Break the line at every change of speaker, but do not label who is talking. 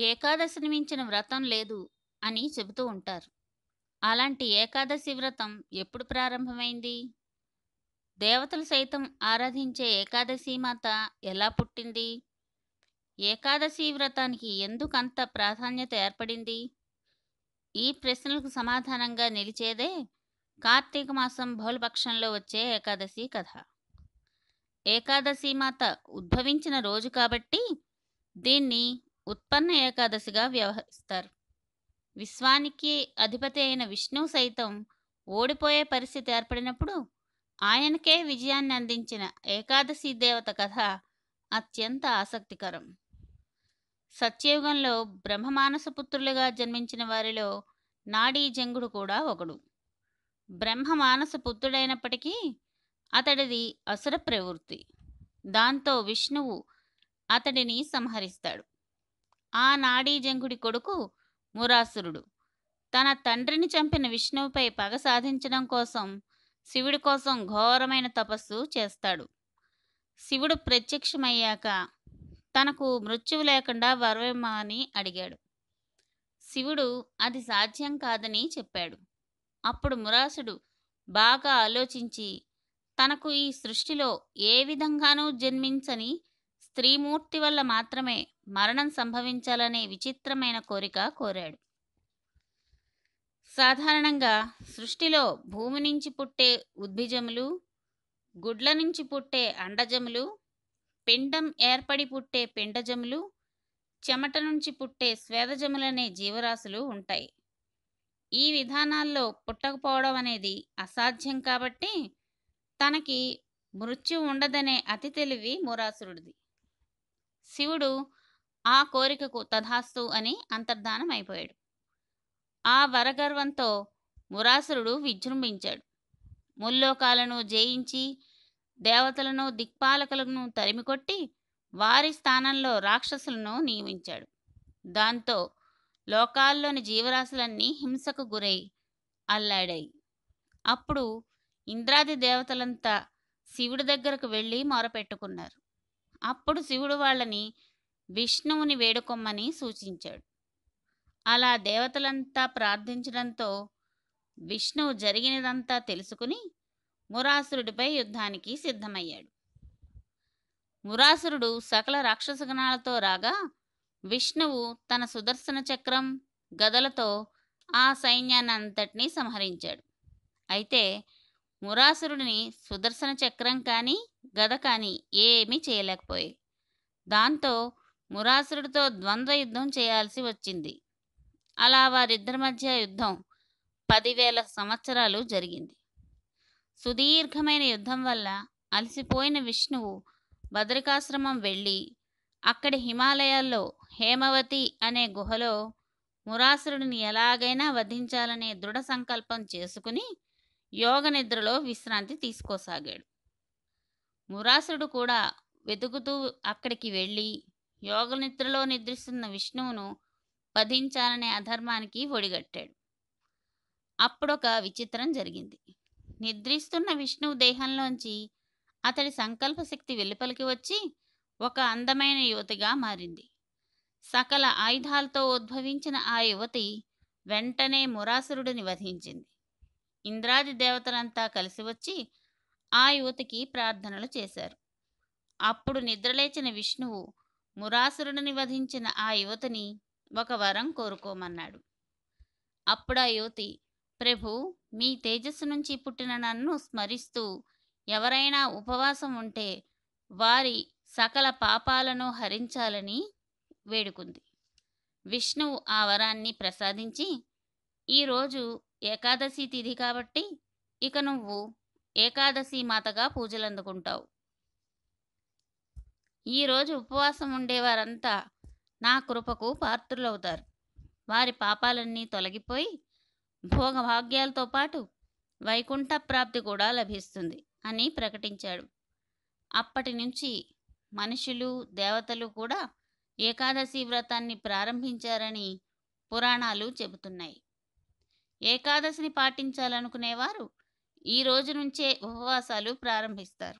ఏకాదశిని మించిన వ్రతం లేదు అని చెబుతూ ఉంటారు. అలాంటి ఏకాదశి వ్రతం ఎప్పుడు ప్రారంభమైంది? దేవతలు సైతం ఆరాధించే ఏకాదశి మాత ఎలా పుట్టింది? ఏకాదశి వ్రతానికి ఎందుకంత ప్రాధాన్యత ఏర్పడింది? ఈ ప్రశ్నలకు సమాధానంగా నిలిచేదే కార్తీక మాసం బహుళపక్షంలో వచ్చే ఏకాదశి కథ. ఏకాదశి మాత ఉద్భవించిన రోజు కాబట్టి దీన్ని ఉత్పన్న ఏకాదశిగా వ్యవహరిస్తారు. విశ్వానికి అధిపతి అయిన విష్ణువు సైతం ఓడిపోయే పరిస్థితి ఏర్పడినప్పుడు ఆయనకే విజయాన్ని అందించిన ఏకాదశి దేవత కథ అత్యంత ఆసక్తికరం. సత్యయుగంలో బ్రహ్మమానస పుత్రులుగా జన్మించిన వారిలో నాడీ జంగుడు కూడా ఒకడు. బ్రహ్మ మానస పుత్రుడైనప్పటికీ అతడిది అసుర ప్రవృత్తి. దాంతో విష్ణువు అతడిని సంహరిస్తాడు. ఆ నాడీ జంగుడి కొడుకు మురాసురుడు తన తండ్రిని చంపిన విష్ణువుపై పగ సాధించడం కోసం శివుడి కోసం ఘోరమైన తపస్సు చేస్తాడు. శివుడు ప్రత్యక్షమయ్యాక తనకు మృత్యువు లేకుండా వరమిమ్మని అడిగాడు. శివుడు అది సాధ్యం కాదని చెప్పాడు. అప్పుడు మురాసుడు బాగా ఆలోచించి తనకు ఈ సృష్టిలో ఏ విధంగానూ జన్మించని స్త్రీమూర్తి వల్ల మాత్రమే మరణం సంభవించాలనే విచిత్రమైన కోరిక కోరాడు. సాధారణంగా సృష్టిలో భూమి నుంచి పుట్టే ఉద్భిజములు, గుడ్ల నుంచి పుట్టే అండజములు, పిండం ఏర్పడి పుట్టే పిండజములు, చెమట నుంచి పుట్టే స్వేదజములనే జీవరాశులు ఉంటాయి. ఈ విధానాల్లో పుట్టకపోవడం అనేది అసాధ్యం కాబట్టి తనకి మృత్యు ఉండదనే అతి తెలివి మురాసురుడిది. శివుడు ఆ కోరికకు తథాస్తు అని అంతర్ధానం అయిపోయాడు. ఆ వరగర్వంతో మురాసురుడు విజృంభించాడు. ముల్లోకాలను జయించి దేవతలను దిక్పాలకులను తరిమికొట్టి వారి స్థానంలో రాక్షసులను నియమించాడు. దాంతో లోకాల్లోని జీవరాశులన్నీ హింసకు గురై అల్లాడాయి. అప్పుడు ఇంద్రాది దేవతలంతా శివుడి దగ్గరకు వెళ్ళి మొరపెట్టుకున్నారు. అప్పుడు శివుడు వాళ్ళని విష్ణువుని వేడుకొమ్మని సూచించాడు. అలా దేవతలంతా ప్రార్థించడంతో విష్ణువు జరిగినదంతా తెలుసుకుని మురాసురుడిపై యుద్ధానికి సిద్ధమయ్యాడు. మురాసురుడు సకల రాక్షసగణాలతో రాగా విష్ణువు తన సుదర్శన చక్రం, గదలతో ఆ సైన్యాన్నంతటినీ సంహరించాడు. అయితే మురాసురుడిని సుదర్శన చక్రం కానీ గద కానీ ఏమీ చేయలేకపోయాయి. దాంతో మురాసురుడితో ద్వంద్వ యుద్ధం చేయాల్సి వచ్చింది. అలా వారిద్దరి మధ్య యుద్ధం 10,000 సంవత్సరాలు జరిగింది. సుదీర్ఘమైన యుద్ధం వల్ల అలసిపోయిన విష్ణువు బదరికాశ్రమం వెళ్ళి అక్కడి హిమాలయాల్లో హేమవతి అనే గుహలో మురాసురుడిని ఎలాగైనా వధించాలనే దృఢ సంకల్పం చేసుకుని యోగ నిద్రలో విశ్రాంతి తీసుకోసాగాడు. మురాసురుడు కూడా వెతుకుతూ అక్కడికి వెళ్ళి యోగ నిద్రలో నిద్రిస్తున్న విష్ణువును వధించాలనే అధర్మానికి ఒడిగట్టాడు. అప్పుడొక విచిత్రం జరిగింది. నిద్రిస్తున్న విష్ణువు దేహంలోంచి అతడి సంకల్ప శక్తి వెలుపలికి వచ్చి ఒక అందమైన యువతిగా మారింది. సకల ఆయుధాలతో ఉద్భవించిన ఆ యువతి వెంటనే మురాసురుడిని వధించింది. ఇంద్రాది దేవతలంతా కలిసి వచ్చి ఆ యువతికి ప్రార్థనలు చేశారు. అప్పుడు నిద్రలేచిన విష్ణువు మురాసురుడిని వధించిన ఆ యువతిని ఒక వరం కోరుకోమన్నాడు. అప్పుడు ఆ యువతి, ప్రభు, మీ తేజస్సు నుంచి పుట్టిన నన్ను స్మరిస్తూ ఎవరైనా ఉపవాసం ఉంటే వారి సకల పాపాలను హరించాలని వేడుకుంది. విష్ణువు ఆ వరాన్ని ప్రసాదించి, ఈరోజు ఏకాదశి తిథి కాబట్టి ఇక నువ్వు ఏకాదశి మాతగా పూజలందుకుంటావు. ఈరోజు ఉపవాసం ఉండేవారంతా నా కృపకు పాత్రులవుతారు. వారి పాపాలన్నీ తొలగిపోయి భోగభాగ్యాలతో పాటు వైకుంఠ ప్రాప్తి కూడా లభిస్తుంది అని ప్రకటించాడు. అప్పటి నుంచి మనుషులు, దేవతలు కూడా ఏకాదశి వ్రతాన్ని ప్రారంభించారని పురాణాలు చెబుతున్నాయి. ఏకాదశిని పాటించాలనుకునేవారు ఈ రోజు నుంచే ఉపవాసాలు ప్రారంభిస్తారు.